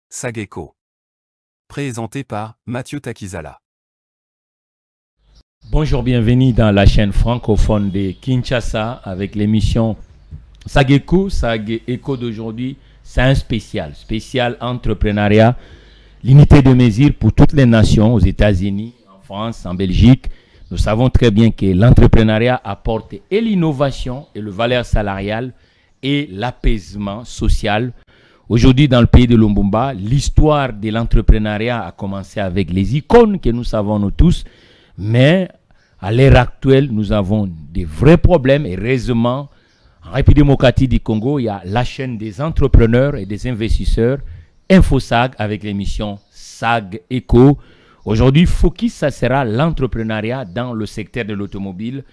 Sageco. Présenté par Mathieu Takizala. Bonjour, bienvenue dans la chaîne francophone de Kinshasa avec l'émission Sageco. Sageco d'aujourd'hui, c'est un spécial entrepreneuriat, l'unité de mesure pour toutes les nations, aux États-Unis, en France, en Belgique. Nous savons très bien que l'entrepreneuriat apporte et l'innovation et le valeur salariale et l'apaisement social. Aujourd'hui, dans le pays de Lumbumba, l'histoire de l'entrepreneuriat a commencé avec les icônes que nous savons nous tous, mais à l'ère actuelle, nous avons des vrais problèmes et heureusement, en République démocratique du Congo, il y a la chaîne des entrepreneurs et des investisseurs, InfoSag, avec l'émission SAG Eco. Aujourd'hui, focus, ça sera l'entrepreneuriat dans le secteur de l'automobile.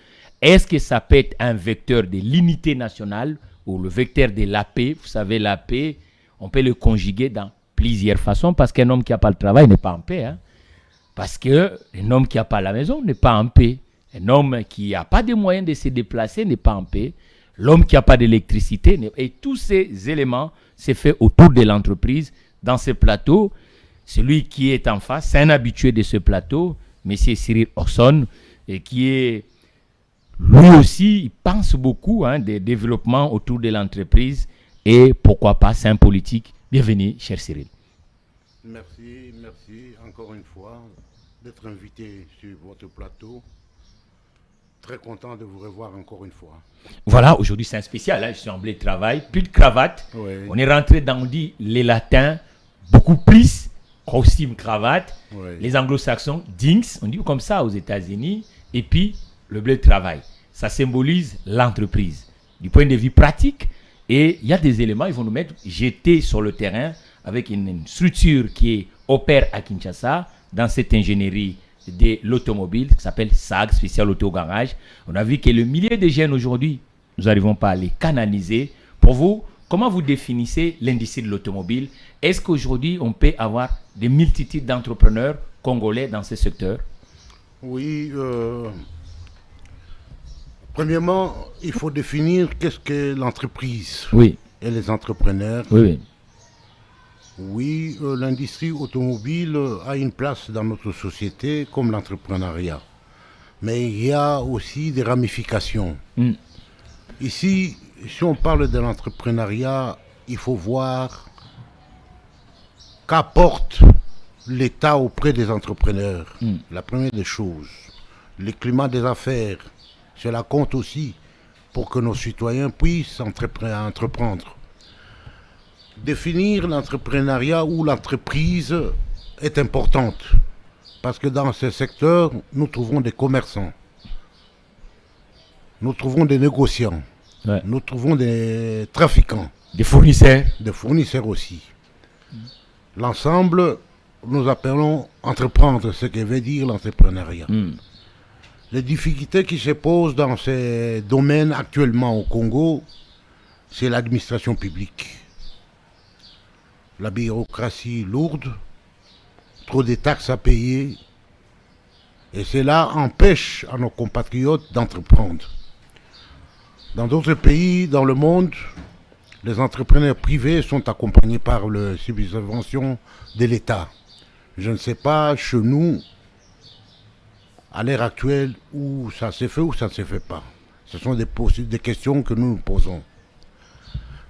Est-ce que ça peut être un vecteur de l'unité nationale ou le vecteur de la paix? Vous savez, la paix, on peut le conjuguer dans plusieurs façons parce qu'un homme qui n'a pas le travail n'est pas en paix. Parce qu'un homme qui n'a pas la maison n'est pas en paix. Un homme qui n'a pas de moyens de se déplacer n'est pas en paix. L'homme qui n'a pas d'électricité. Et tous ces éléments, c'est fait autour de l'entreprise. Dans ce plateau, celui qui est en face, c'est un habitué de ce plateau, M. Cyril Orson, et qui est, lui aussi, il pense beaucoup des développements autour de l'entreprise. Et pourquoi pas, c'est un politique. Bienvenue, cher Cyril. Merci encore une fois d'être invité sur votre plateau. Très content de vous revoir encore une fois. Voilà, aujourd'hui c'est un spécial, je suis en blé de travail, plus de cravate. Oui. On est rentré dans, on dit, les latins, beaucoup plus, costume, cravate. Oui. Les anglo-saxons, dings, on dit comme ça aux États-Unis. Et puis, le blé de travail. Ça symbolise l'entreprise. Du point de vue pratique, et il y a des éléments, ils vont nous mettre jetés sur le terrain avec une structure qui opère à Kinshasa dans cette ingénierie de l'automobile qui s'appelle SAG, Spécial Auto Garage. On a vu que le millier de jeunes aujourd'hui, nous n'arrivons pas à les canaliser. Pour vous, comment vous définissez l'industrie de l'automobile? Est-ce qu'aujourd'hui, on peut avoir des multitudes d'entrepreneurs congolais dans ce secteur? Oui, premièrement, il faut définir qu'est-ce que l'entreprise Oui. et les entrepreneurs. Oui. Oui, l'industrie automobile a une place dans notre société comme l'entrepreneuriat. Mais il y a aussi des ramifications. Ici, si on parle de l'entrepreneuriat, il faut voir qu'apporte l'État auprès des entrepreneurs. La première des choses, le climat des affaires, cela compte aussi pour que nos citoyens puissent entreprendre. Définir l'entrepreneuriat ou l'entreprise est importante parce que dans ce secteur, nous trouvons des commerçants, nous trouvons des négociants, nous trouvons des trafiquants, des fournisseurs aussi. L'ensemble, nous appelons entreprendre, ce que veut dire l'entrepreneuriat. Les difficultés qui se posent dans ces domaines actuellement au Congo, c'est l'administration publique. La bureaucratie lourde, trop de taxes à payer, et cela empêche à nos compatriotes d'entreprendre. Dans d'autres pays dans le monde, les entrepreneurs privés sont accompagnés par les subventions de l'État. Je ne sais pas chez nous, à l'heure actuelle, où ça se fait ou ça ne se fait pas. Ce sont des questions que nous nous posons.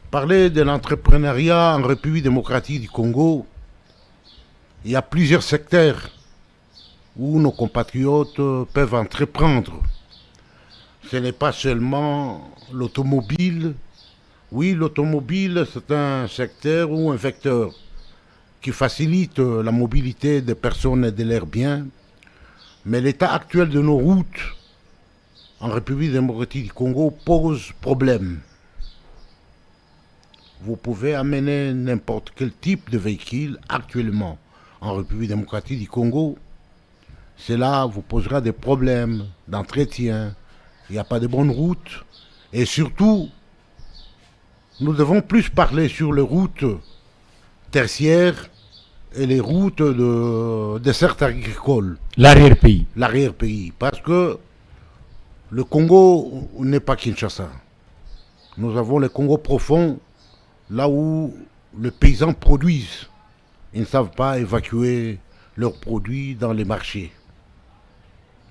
Parler de l'entrepreneuriat en République démocratique du Congo, il y a plusieurs secteurs où nos compatriotes peuvent entreprendre. Ce n'est pas seulement l'automobile. Oui, l'automobile, c'est un secteur ou un vecteur qui facilite la mobilité des personnes et de leurs biens. Mais l'état actuel de nos routes en République démocratique du Congo pose problème. Vous pouvez amener n'importe quel type de véhicule actuellement en République démocratique du Congo. Cela vous posera des problèmes d'entretien. Il n'y a pas de bonnes routes. Et surtout, nous devons plus parler sur les routes tertiaires et les routes de dessert agricole. L'arrière-pays. L'arrière-pays. Parce que le Congo n'est pas Kinshasa. Nous avons le Congo profond, là où les paysans produisent. ils ne savent pas évacuer leurs produits dans les marchés.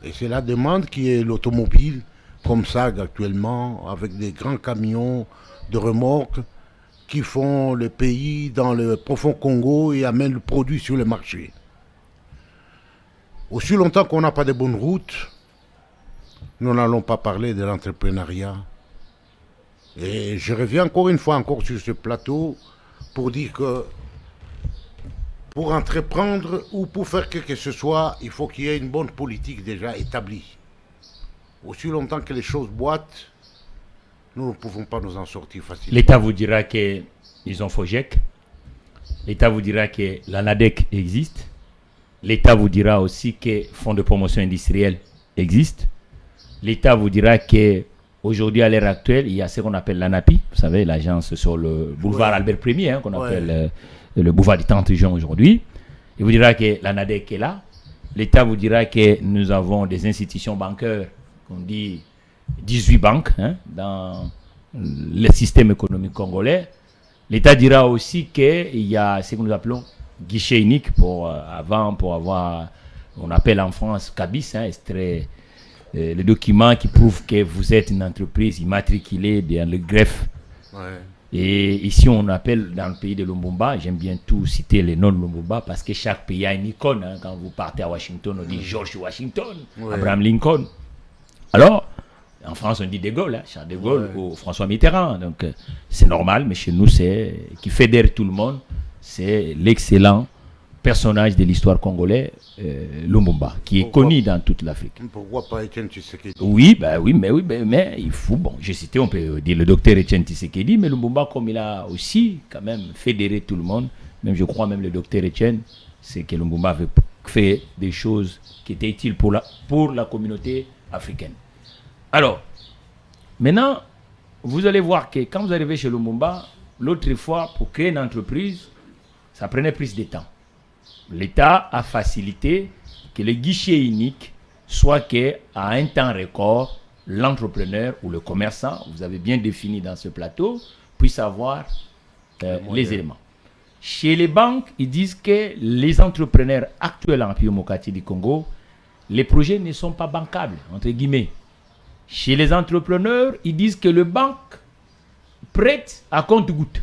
Et c'est la demande qui est l'automobile, comme ça actuellement, avec des grands camions de remorques qui font le pays dans le profond Congo et amènent le produit sur le marché. Aussi longtemps qu'on n'a pas de bonnes routes, nous n'allons pas parler de l'entrepreneuriat. Et je reviens encore une fois sur ce plateau pour dire que pour entreprendre ou pour faire quelque que ce soit, il faut qu'il y ait une bonne politique déjà établie. Aussi longtemps que les choses boitent, nous ne pouvons pas nous en sortir facilement. L'État vous dira qu'ils ont FOGEC. L'État vous dira que l'ANADEC existe. L'État vous dira aussi que Fonds de promotion industrielle existe. L'État vous dira qu'aujourd'hui, à l'heure actuelle, il y a ce qu'on appelle l'ANAPI, vous savez, l'agence sur le boulevard Albert Ier, qu'on appelle le boulevard du 30 juin aujourd'hui. Il vous dira que l'ANADEC est là. L'État vous dira que nous avons des institutions bancaires, qu'on dit 18 banques dans le système économique congolais. L'État dira aussi qu'il y a ce que nous appelons guichet unique pour avoir, on appelle en France CABIS, extrait le document qui prouve que vous êtes une entreprise immatriculée dans le greffe. Ouais. Et ici, on appelle dans le pays de Lumumba, j'aime bien tout citer les noms de Lumumba parce que chaque pays a une icône. Quand vous partez à Washington, on dit George Washington, Abraham Lincoln. Alors, en France, on dit De Gaulle, Charles de Gaulle ou François Mitterrand. Donc, c'est normal, mais chez nous, c'est qui fédère tout le monde. C'est l'excellent personnage de l'histoire congolaise, Lumumba, qui est connu dans toute l'Afrique. Pourquoi pas Etienne Tshisekedi? Oui, mais il faut, j'ai cité, on peut dire le docteur Etienne Tshisekedi, mais Lumumba, comme il a aussi quand même fédéré tout le monde, même je crois même le docteur Etienne, c'est que Lumumba avait fait des choses qui étaient utiles pour la communauté africaine. Alors, maintenant, vous allez voir que quand vous arrivez chez Lumumba, l'autre fois, pour créer une entreprise, ça prenait plus de temps. L'État a facilité que le guichet unique soit qu'à un temps record, l'entrepreneur ou le commerçant, vous avez bien défini dans ce plateau, puisse avoir les éléments. Chez les banques, ils disent que les entrepreneurs actuels en Pio-Mokati du Congo, les projets ne sont pas bancables, entre guillemets. Chez les entrepreneurs, ils disent que le banque prête à compte-goutte.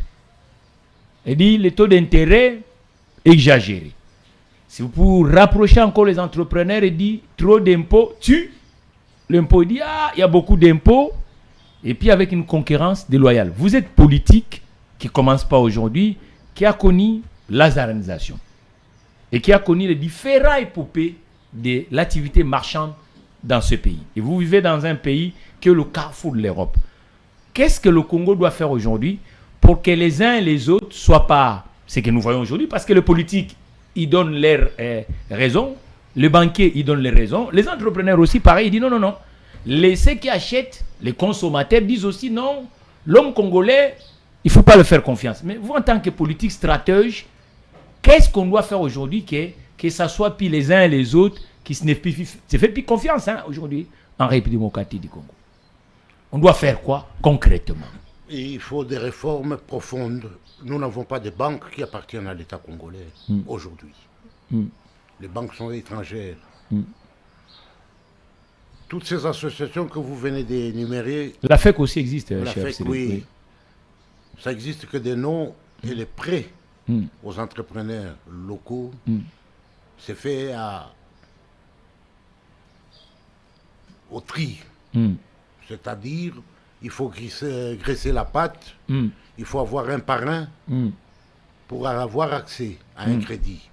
Il dit le taux d'intérêt exagéré. Si vous pouvez rapprocher encore les entrepreneurs et dire trop d'impôts, l'impôt dit il y a beaucoup d'impôts et puis avec une concurrence déloyale. Vous êtes politique qui ne commence pas aujourd'hui, qui a connu l'azarisation et qui a connu les différents épopées de l'activité marchande dans ce pays. Et vous vivez dans un pays qui est le carrefour de l'Europe. Qu'est-ce que le Congo doit faire aujourd'hui pour que les uns et les autres ne soient pas ce que nous voyons aujourd'hui? Parce que les politiques, ils donnent leurs raisons, les banquiers, ils donnent les raisons, les entrepreneurs aussi, pareil, ils disent non. Ceux qui achètent, les consommateurs disent aussi non, l'homme congolais, il ne faut pas le faire confiance. Mais vous, en tant que politique stratège, qu'est-ce qu'on doit faire aujourd'hui que ça soit puis les uns et les autres qui se fait plus confiance aujourd'hui en République démocratique du Congo? On doit faire quoi concrètement? Il faut des réformes profondes. Nous n'avons pas de banques qui appartiennent à l'État congolais aujourd'hui. Les banques sont étrangères. Toutes ces associations que vous venez d'énumérer... La FEC aussi existe, la FEC, oui. Ça existe que des noms et les prêts aux entrepreneurs locaux. C'est fait au tri. C'est-à-dire, il faut graisser la pâte, il faut avoir un parrain pour avoir accès à un crédit.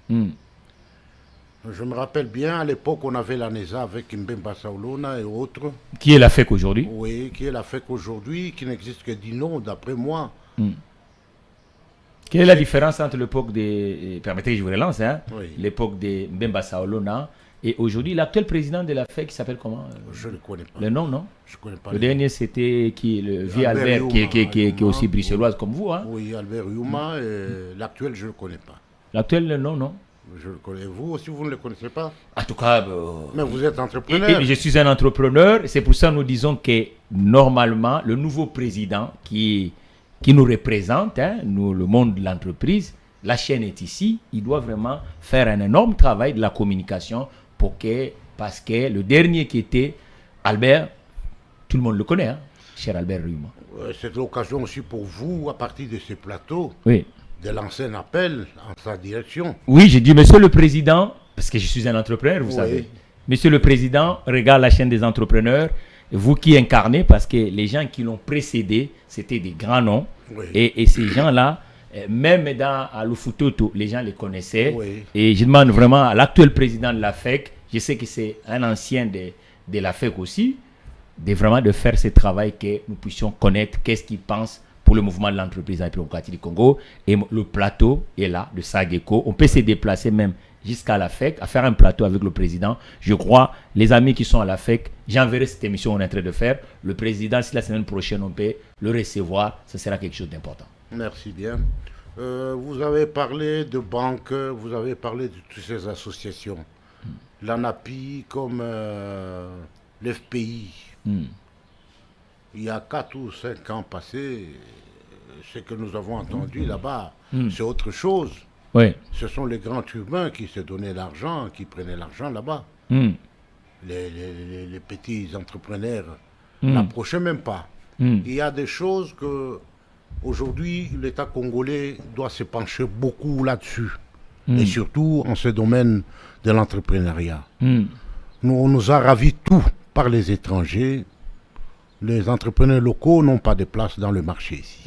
Je me rappelle bien, à l'époque, on avait la NESA avec Mbemba Saolona et autres. Qui est la FEC aujourd'hui? Oui, qui est la FEC aujourd'hui, qui n'existe que 10 noms, d'après moi. Quelle est la différence entre l'époque de... Permettez que je vous relance, oui. L'époque de Mbemba Saolona et aujourd'hui, l'actuel président de la FEC, qui s'appelle comment? Je ne le connais pas. Le nom, non? Je connais pas. Le dernier, c'était qui? Le vieux Albert, Youma, qui est aussi bruxelloise comme vous. Oui, Albert Youma. L'actuel, je ne le connais pas. L'actuel, le nom, non? Je le connais. Vous aussi, vous ne le connaissez pas? En tout cas... mais vous êtes entrepreneur. Je suis un entrepreneur. C'est pour ça que nous disons que, normalement, le nouveau président qui nous représente, nous, le monde de l'entreprise, la chaîne est ici, il doit vraiment faire un énorme travail de la communication parce que le dernier qui était Albert, tout le monde le connaît, hein, cher Albert Ruma. C'est l'occasion aussi pour vous, à partir de ces plateaux, Oui. de lancer un appel en sa direction. Oui, j'ai dit, monsieur le président, parce que je suis un entrepreneur, vous savez. Monsieur le président, regarde la chaîne des entrepreneurs, vous qui incarnez, parce que les gens qui l'ont précédé, c'était des grands noms. Oui. Et ces gens-là, même à Lufutoto, les gens les connaissaient. Oui. Et je demande vraiment à l'actuel président de la FEC, je sais que c'est un ancien de la FEC aussi, vraiment de faire ce travail que nous puissions connaître qu'est-ce qu'il pense pour le mouvement de l'entreprise démocratique du Congo. Et le plateau est là, de Sageko. On peut se déplacer même jusqu'à la FEC, à faire un plateau avec le président. Je crois, les amis qui sont à la FEC, j'enverrai cette émission qu'on est en train de faire. Le président, si la semaine prochaine on peut le recevoir, ce sera quelque chose d'important. Merci bien. Vous avez parlé de banques, vous avez parlé de toutes ces associations. L'ANAPI comme l'FPI. Il y a 4 ou 5 ans passés, ce que nous avons entendu là-bas, c'est autre chose. Oui. Ce sont les grands humains qui se donnaient l'argent, qui prenaient l'argent là-bas. Les petits entrepreneurs n'approchaient même pas. Il y a des choses que aujourd'hui l'État congolais doit se pencher beaucoup là-dessus. Et surtout en ce domaine de l'entrepreneuriat. On nous a ravis tout par les étrangers. Les entrepreneurs locaux n'ont pas de place dans le marché ici.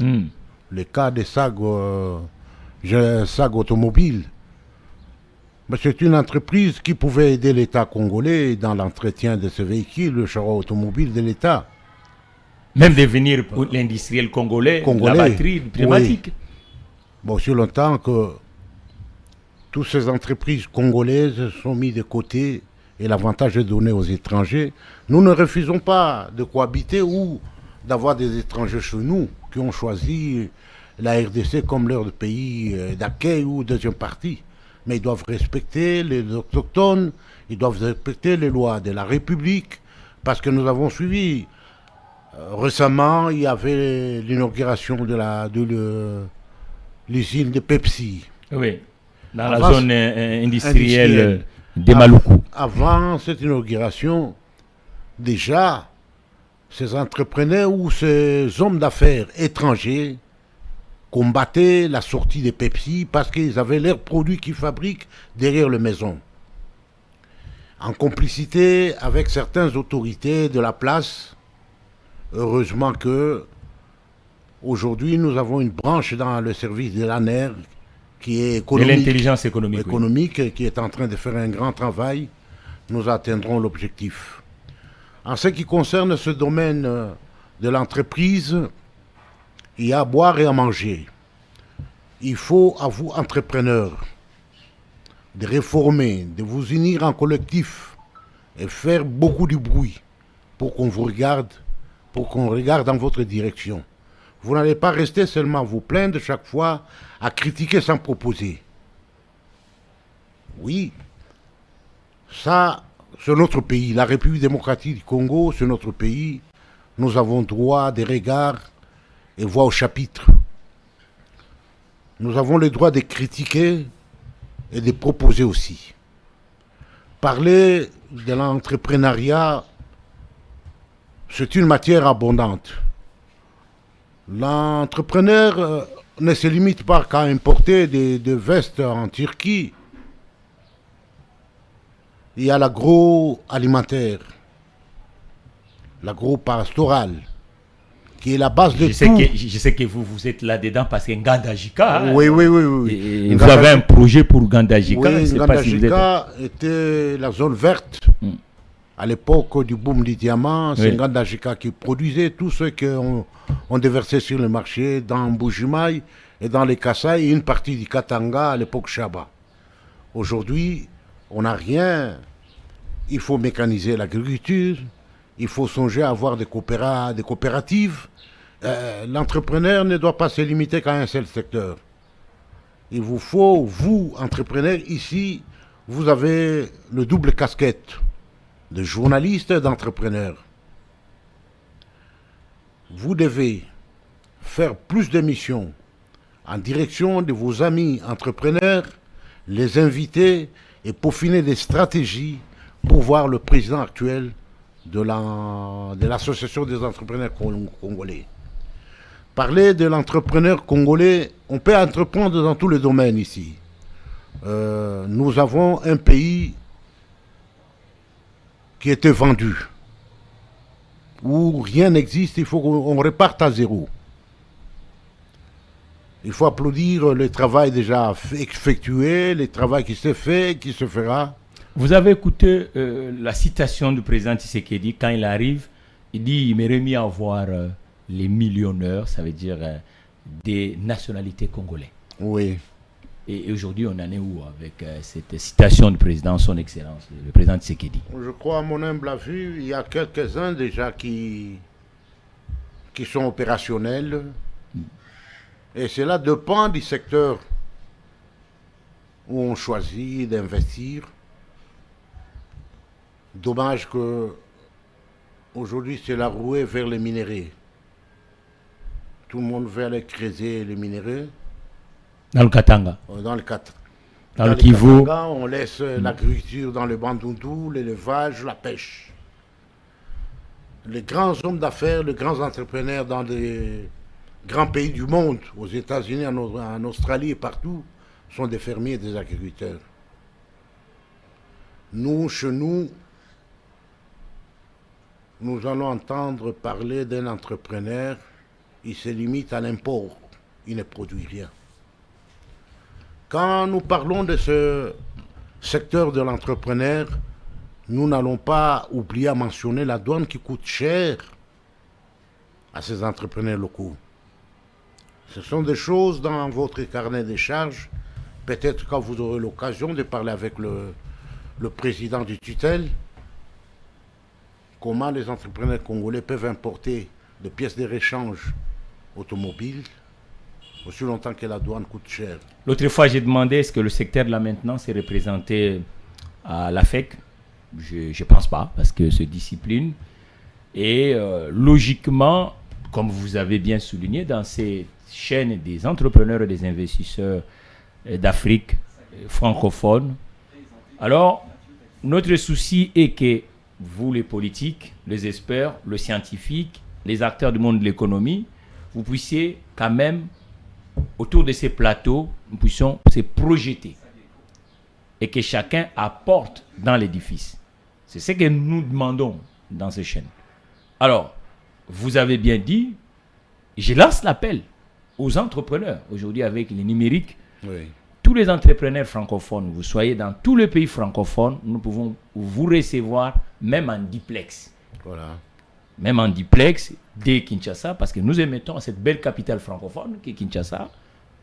Le cas des SAG Automobile, c'est une entreprise qui pouvait aider l'État congolais dans l'entretien de ce véhicule, le char automobile de l'État. Même devenir pour l'industriel congolais, la batterie pneumatique. Oui. Bon, sur le temps que toutes ces entreprises congolaises sont mises de côté et l'avantage est donné aux étrangers, nous ne refusons pas de cohabiter ou d'avoir des étrangers chez nous qui ont choisi la RDC comme leur pays d'accueil ou deuxième partie. Mais ils doivent respecter les autochtones, ils doivent respecter les lois de la République, parce que nous avons suivi. Récemment, il y avait l'inauguration de l'usine de Pepsi. Oui, dans la zone industrielle de Maluku. Avant cette inauguration, déjà, ces entrepreneurs ou ces hommes d'affaires étrangers combattaient la sortie de Pepsi parce qu'ils avaient leurs produits qu'ils fabriquent derrière les maisons. En complicité avec certaines autorités de la place, heureusement que aujourd'hui nous avons une branche dans le service de l'ANER qui est économique, de l'intelligence économique, oui. Qui est en train de faire un grand travail. Nous atteindrons l'objectif. En ce qui concerne ce domaine de l'entreprise, il y a à boire et à manger. Il faut, à vous, entrepreneurs, de réformer, de vous unir en collectif et faire beaucoup de bruit pour qu'on vous regarde, pour qu'on regarde dans votre direction. Vous n'allez pas rester seulement vous plaindre chaque fois à critiquer sans proposer. Oui, ça, c'est notre pays. La République démocratique du Congo, c'est notre pays. Nous avons droit des regards et voix au chapitre. Nous avons le droit de critiquer et de proposer aussi. Parler de l'entrepreneuriat, c'est une matière abondante. L'entrepreneur ne se limite pas qu'à importer des vestes en Turquie. Il y a l'agroalimentaire, l'agropastoral, qui est la base de tout. Je sais que vous êtes là-dedans parce que Ngandajika. Oui. Et vous avez un projet pour Ngandajika. Oui, Ngandajika était la zone verte. À l'époque du boom du diamant, c'est Ngandajika qui produisait tout ce qu'on déversait sur le marché dans Mbujimaï et dans les Kasaï et une partie du Katanga à l'époque Chaba. Aujourd'hui, on n'a rien. Il faut mécaniser l'agriculture. Il faut songer à avoir des coopératives. L'entrepreneur ne doit pas se limiter qu'à un seul secteur. Il vous faut, vous, entrepreneurs, ici, vous avez le double casquette de journaliste et d'entrepreneur. Vous devez faire plus d'émissions en direction de vos amis entrepreneurs, les inviter et peaufiner des stratégies pour voir le président actuel de l'association des entrepreneurs congolais. Parler de l'entrepreneur congolais, on peut entreprendre dans tous les domaines ici. Nous avons un pays qui était vendu, où rien n'existe, il faut qu'on reparte à zéro. Il faut applaudir le travail déjà effectué, le travail qui s'est fait, qui se fera. Vous avez écouté la citation du président Tshisekedi quand il arrive. Il dit il m'aurait mis à voir les millionnaires, ça veut dire des nationalités congolais. Oui. Et aujourd'hui, on en est où avec cette citation du président, son excellence, le président Tshisekedi? Je crois, à mon humble avis, il y a quelques-uns déjà qui sont opérationnels. Et cela dépend du secteur où on choisit d'investir. Dommage que aujourd'hui c'est la rouée vers les minéraux. Tout le monde veut aller creuser les minéraux. Dans le Katanga. Dans le Katanga. Dans le Kivu. On laisse l'agriculture dans le Bandundu, l'élevage, la pêche. Les grands hommes d'affaires, les grands entrepreneurs dans les grands pays du monde, aux États-Unis, en Australie et partout, sont des fermiers et des agriculteurs. Nous, chez nous, nous allons entendre parler d'un entrepreneur, il se limite à l'import, il ne produit rien. Quand nous parlons de ce secteur de l'entrepreneur, nous n'allons pas oublier à mentionner la douane qui coûte cher à ces entrepreneurs locaux. Ce sont des choses dans votre carnet de charges. Peut-être quand vous aurez l'occasion de parler avec le président du tutelle, comment les entrepreneurs congolais peuvent importer des pièces de réchange automobiles aussi longtemps que la douane coûte cher. L'autre fois, j'ai demandé est-ce que le secteur de la maintenance est représenté à l'AFEC. Je ne pense pas, parce que c'est discipline. Et logiquement, comme vous avez bien souligné, dans ces chaînes des entrepreneurs et des investisseurs d'Afrique francophone, alors notre souci est que vous, les politiques, les experts, les scientifiques, les acteurs du monde de l'économie, vous puissiez quand même, autour de ces plateaux, nous puissions se projeter et que chacun apporte dans l'édifice. C'est ce que nous demandons dans ces chaînes. Alors, vous avez bien dit, je lance l'appel aux entrepreneurs. Aujourd'hui, avec les numériques, Oui. tous les entrepreneurs francophones, vous soyez dans tous les pays francophones, nous pouvons vous recevoir même en duplex. Voilà. Même en duplex dès Kinshasa, parce que nous émettons à cette belle capitale francophone qui est Kinshasa.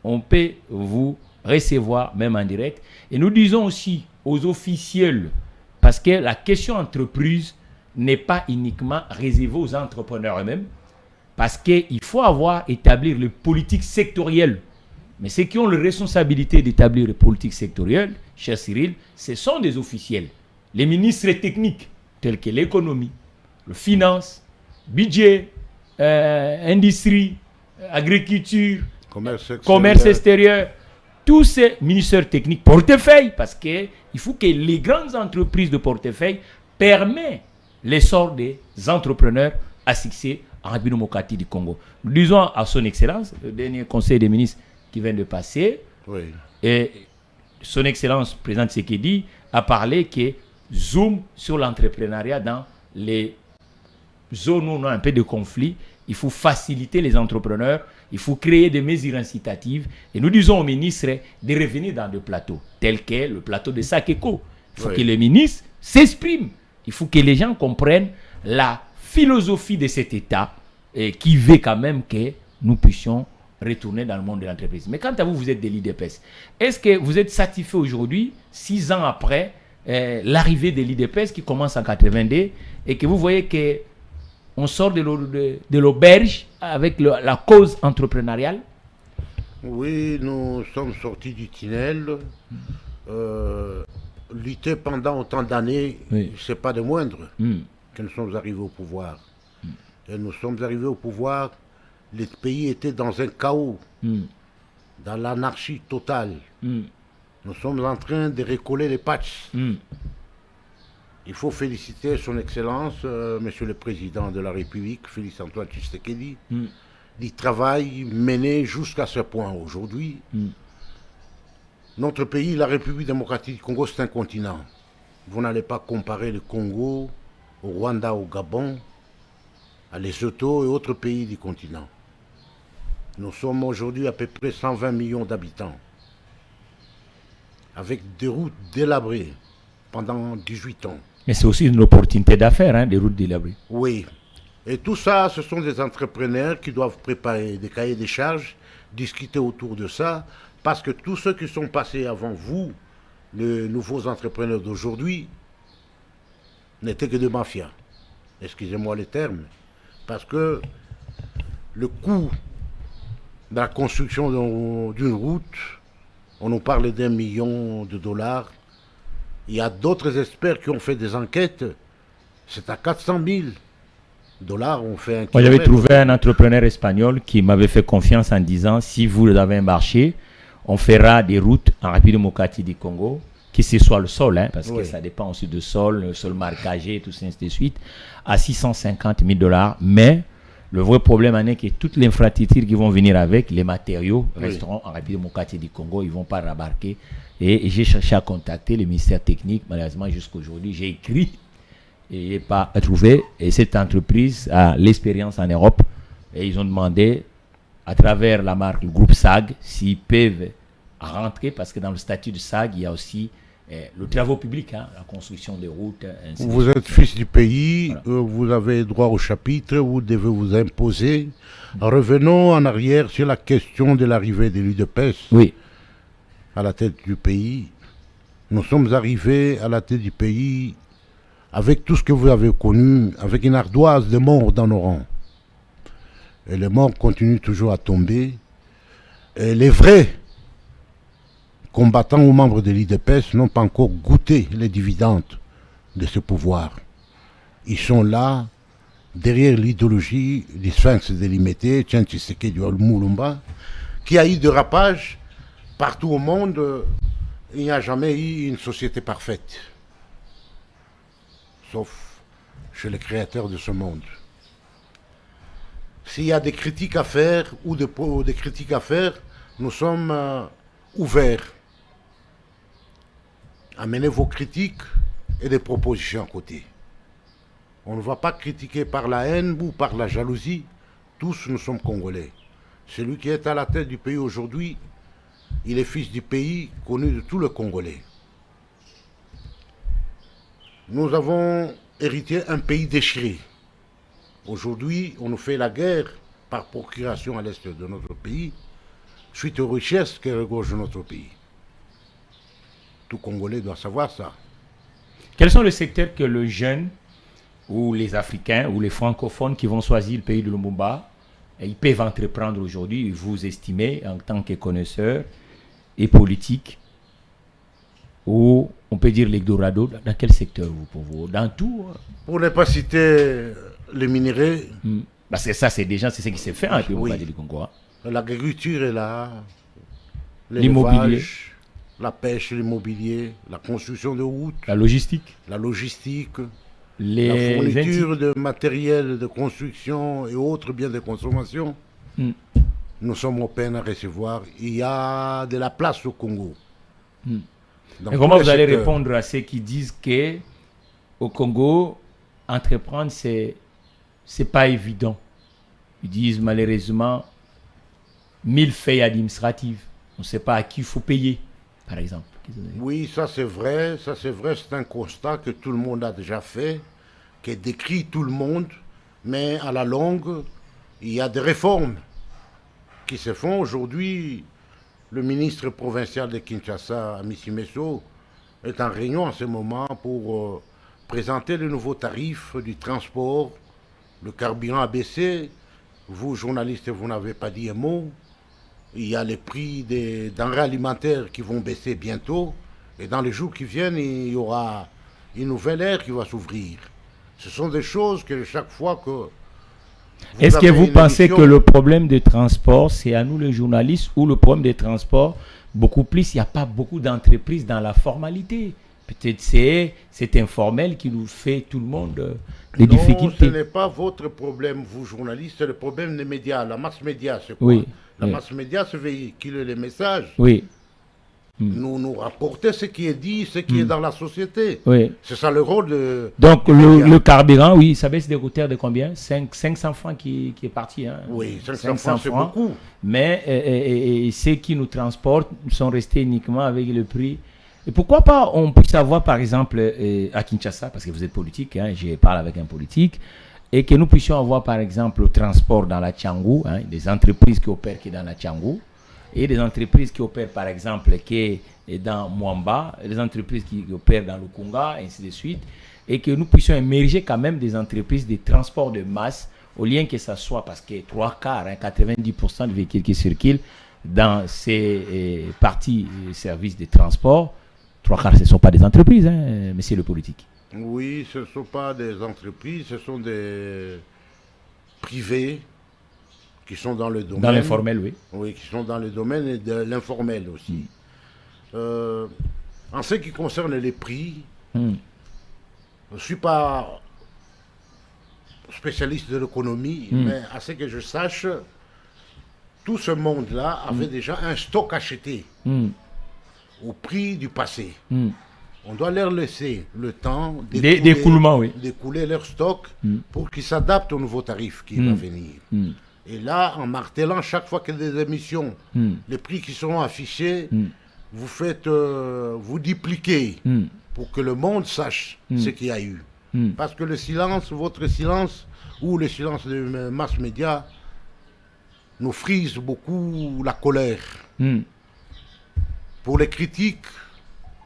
On peut vous recevoir même en direct. Et nous disons aussi aux officiels, parce que la question entreprise n'est pas uniquement réservée aux entrepreneurs eux-mêmes, parce qu'il faut établir les politiques sectorielles. Mais ceux qui ont la responsabilité d'établir les politiques sectorielles, cher Cyril, ce sont des officiels. Les ministres techniques, tels que l'économie, le finance, budget, industrie, agriculture, commerce extérieur, tous ces ministères techniques, portefeuille, parce qu'il faut que les grandes entreprises de portefeuille permettent l'essor des entrepreneurs à succès en République démocratique du Congo. Nous disons à son excellence, le dernier conseil des ministres qui vient de passer, Oui. et son excellence, président Tshisekedi, a parlé que zoom sur l'entrepreneuriat dans les zones où on a un peu de conflit. Il faut faciliter les entrepreneurs, il faut créer des mesures incitatives. Et nous disons aux ministres de revenir dans des plateaux, tels que le plateau de Sakeko. Il faut que les ministres s'expriment. Il faut que les gens comprennent la philosophie de cet État et qui veut quand même que nous puissions retourner dans le monde de l'entreprise. Mais quant à vous, vous êtes de l'IDPS. Est-ce que vous êtes satisfait aujourd'hui, 6 ans après l'arrivée de l'IDPS qui commence en 82 et que vous voyez que on sort de l'auberge avec la cause entrepreneuriale? Oui, nous sommes sortis du tunnel. Lutter pendant autant d'années, c'est pas de moindre que nous sommes arrivés au pouvoir. Et nous sommes arrivés au pouvoir, le pays était dans un chaos. dans l'anarchie totale. Mm. Nous sommes en train de recoller les patchs. Mm. Il faut féliciter son Excellence, Monsieur le Président de la République, Félix-Antoine Tshisekedi, du travail mené jusqu'à ce point aujourd'hui. Notre pays, la République démocratique du Congo, c'est un continent. Vous n'allez pas comparer le Congo au Rwanda, au Gabon, à Lesotho et autres pays du continent. Nous sommes aujourd'hui à peu près 120 millions d'habitants, avec des routes délabrées pendant 18 ans. Mais c'est aussi une opportunité d'affaires, hein, des routes délabrées. Oui. Et tout ça, ce sont des entrepreneurs qui doivent préparer des cahiers des charges, discuter autour de ça, parce que tous ceux qui sont passés avant vous, les nouveaux entrepreneurs d'aujourd'hui, n'étaient que des mafias. Excusez-moi les termes. Parce que le coût de la construction d'une route, on nous parle d'1 million de dollars. Il y a d'autres experts qui ont fait des enquêtes. C'est à 400 000 dollars, on fait un kilomètre. Moi, j'avais trouvé un entrepreneur espagnol qui m'avait fait confiance en disant, si vous avez un marché, on fera des routes en République démocratique du Congo, que ce soit le sol, hein, parce que ça dépend aussi du sol, le sol marquagé, tout ça, ainsi de suite, à 650 000 dollars. Mais le vrai problème en est que toutes les infrastructures qui vont venir avec, les matériaux resteront en République démocratique du Congo, ils ne vont pas rabarquer. Et j'ai cherché à contacter le ministère technique, malheureusement jusqu'à aujourd'hui, j'ai écrit et je n'ai pas trouvé. Et cette entreprise a l'expérience en Europe et ils ont demandé, à travers la marque, le groupe SAG, s'ils peuvent rentrer, parce que dans le statut de SAG, il y a aussi le travaux public, hein, la construction des routes. Vous êtes fils du pays, voilà. Vous avez droit au chapitre, vous devez vous imposer. Revenons en arrière sur la question de l'arrivée de l'UDPS à la tête du pays. Nous sommes arrivés à la tête du pays avec tout ce que vous avez connu, avec une ardoise de morts dans nos rangs. Et les morts continuent toujours à tomber. Et les vrais combattants ou membres de l'UDPS n'ont pas encore goûté les dividendes de ce pouvoir. Ils sont là, derrière l'idéologie du Sphinx délimité, Tchan Tshisekedi Mulumba, qui a eu des rapages partout au monde. Il n'y a jamais eu une société parfaite, sauf chez les créateurs de ce monde. S'il y a des critiques à faire ou des critiques à faire, nous sommes ouverts. Amenez vos critiques et des propositions à côté. On ne va pas critiquer par la haine ou par la jalousie. Tous nous sommes Congolais. Celui qui est à la tête du pays aujourd'hui, il est fils du pays, connu de tous les Congolais. Nous avons hérité un pays déchiré. Aujourd'hui, on nous fait la guerre par procuration à l'est de notre pays, suite aux richesses qui regorgent notre pays. Tout Congolais doit savoir ça. Quels sont les secteurs que le jeune, ou les Africains, ou les francophones qui vont choisir le pays de Lumumba, ils peuvent entreprendre aujourd'hui, vous estimez, en tant que connaisseur et politique, ou on peut dire l'Eldorado, dans quel secteur pour vous? Dans tout? Pour ne pas citer les minéraux. Parce que ça, c'est déjà c'est ce qui s'est fait en République du Congo. L'agriculture est là, l'immobilier, la pêche, l'immobilier, la construction de routes, la logistique, la fourniture de matériel de construction et autres biens de consommation. Nous sommes au peine à recevoir. Il y a de la place au Congo. Et comment vous allez répondre à ceux qui disent que au Congo, entreprendre, c'est pas évident? Ils disent malheureusement 1000 faits administratifs. On ne sait pas à qui il faut payer, par exemple. Oui, ça c'est vrai. C'est un constat que tout le monde a déjà fait, qui décrit tout le monde. Mais à la longue, il y a des réformes qui se font. Aujourd'hui, le ministre provincial de Kinshasa, Amissi Messo, est en réunion en ce moment pour présenter les nouveaux tarifs du transport. Le carburant a baissé. Vous, journalistes, vous n'avez pas dit un mot. Il y a les prix des denrées alimentaires qui vont baisser bientôt. Et dans les jours qui viennent, il y aura une nouvelle ère qui va s'ouvrir. Ce sont des choses que chaque fois que Est-ce que avez vous une pensez émission- que le problème de transport, c'est à nous les journalistes, ou le problème des transports, beaucoup plus, il n'y a pas beaucoup d'entreprises dans la formalité? Peut-être c'est informel qui nous fait tout le monde des Non, ce difficultés. n'est pas votre problème, vous journalistes, c'est le problème des médias. La masse média, c'est quoi? Oui. La oui. masse média se véhicule les messages. Oui, Nous rapporter ce qui est dit, ce qui est dans la société. oui. C'est ça le rôle de... Donc des médias. le carburant, oui, ça baisse des routeurs de combien? 500 francs qui est parti. Hein? Oui, 500 francs, c'est beaucoup. Mais et ceux qui nous transportent sont restés uniquement avec le prix. Et pourquoi pas on puisse avoir par exemple à Kinshasa, parce que vous êtes politique, hein, je parle avec un politique, et que nous puissions avoir par exemple le transport dans la Tchangou, hein, des entreprises qui opèrent qui est dans la Tchangou, et des entreprises qui opèrent par exemple qui est dans Mwamba, des entreprises qui opèrent dans le Conga, ainsi de suite, et que nous puissions émerger quand même des entreprises de transport de masse, au lien que ça soit, parce que 3/4, hein, 90% des véhicules qui circulent dans ces parties services de transport, 3/4 ce ne sont pas des entreprises, hein, monsieur le politique. Oui, ce ne sont pas des entreprises, ce sont des privés qui sont dans le domaine. Dans l'informel, oui. Oui, qui sont dans le domaine et de l'informel aussi. En ce qui concerne les prix, je ne suis pas spécialiste de l'économie, mais à ce que je sache, tout ce monde-là avait déjà un stock acheté au prix du passé. On doit leur laisser le temps d'écoulement, oui. d'écouler leur stock pour qu'ils s'adaptent au nouveau tarif qui va venir. Et là, en martelant chaque fois qu'il y a des émissions, les prix qui seront affichés, vous dupliquez pour que le monde sache ce qu'il y a eu. Parce que le silence, votre silence, ou le silence des mass médias, nous frise beaucoup la colère. Pour les critiques,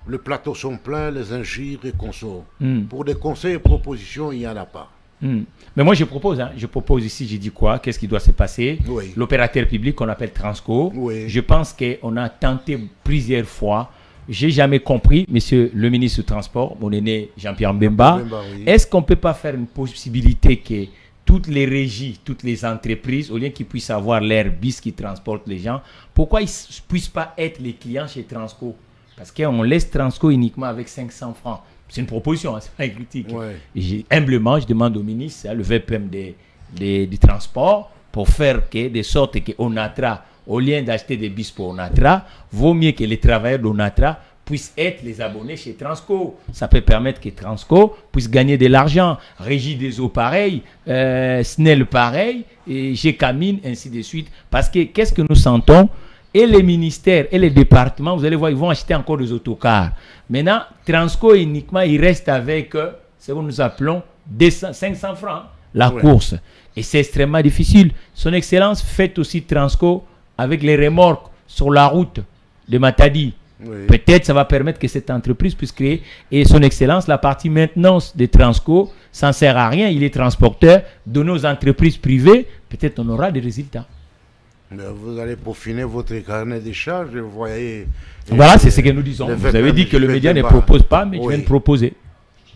le plateau sont pleins, les injures et consorts. Pour des conseils et propositions, il n'y en a pas. Mais moi, je propose ici, j'ai dit quoi? Qu'est-ce qui doit se passer? Oui. L'opérateur public qu'on appelle Transco. Oui. Je pense qu'on a tenté plusieurs fois. J'ai jamais compris, monsieur le ministre du Transport, mon aîné Jean-Pierre Mbemba, oui. est-ce qu'on ne peut pas faire une possibilité que toutes les régies, toutes les entreprises, au lieu qu'ils puissent avoir l'air bis qui transporte les gens, pourquoi ils ne puissent pas être les clients chez Transco? Parce qu'on laisse Transco uniquement avec 500 francs. C'est une proposition, hein, c'est pas une critique. Ouais. Humblement, je demande au ministre, hein, le VPM du transport, pour faire de sorte qu'Onatra, au lieu d'acheter des bis pour Onatra, vaut mieux que les travailleurs d'Onatra puissent être les abonnés chez Transco. Ça peut permettre que Transco puisse gagner de l'argent. Régie des eaux pareil, SNEL pareil, et GCAMIN, ainsi de suite. Parce que qu'est-ce que nous sentons? Et les ministères et les départements, vous allez voir, ils vont acheter encore des autocars. Maintenant, Transco uniquement, il reste avec ce que nous appelons 500 francs, la course. Et c'est extrêmement difficile. Son Excellence fait aussi Transco avec les remorques sur la route de Matadi. Oui. Peut-être ça va permettre que cette entreprise puisse créer. Et Son Excellence, la partie maintenance de Transco, ça ne sert à rien. Il est transporteur de nos entreprises privées. Peut-être on aura des résultats. Vous allez peaufiner votre carnet des charges, vous voyez. Voilà, c'est ce que nous disons. Vous avez dit que le média ne propose pas, mais je viens de proposer.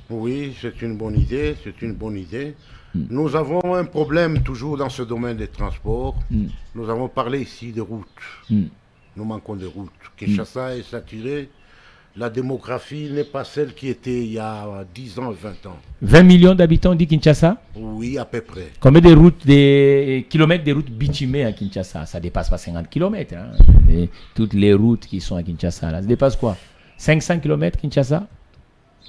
Oui, c'est une bonne idée, c'est une bonne idée. Nous avons un problème toujours dans ce domaine des transports. Nous avons parlé ici de routes. Nous manquons de routes. Kinshasa est saturé. La démographie n'est pas celle qui était il y a 10 ans, 20 ans. 20 millions d'habitants, dit Kinshasa? Oui, à peu près. Combien de routes, des kilomètres de routes bitumées à Kinshasa? Ça ne dépasse pas 50 kilomètres. Hein. Toutes les routes qui sont à Kinshasa, là, ça dépasse quoi? 500 kilomètres Kinshasa?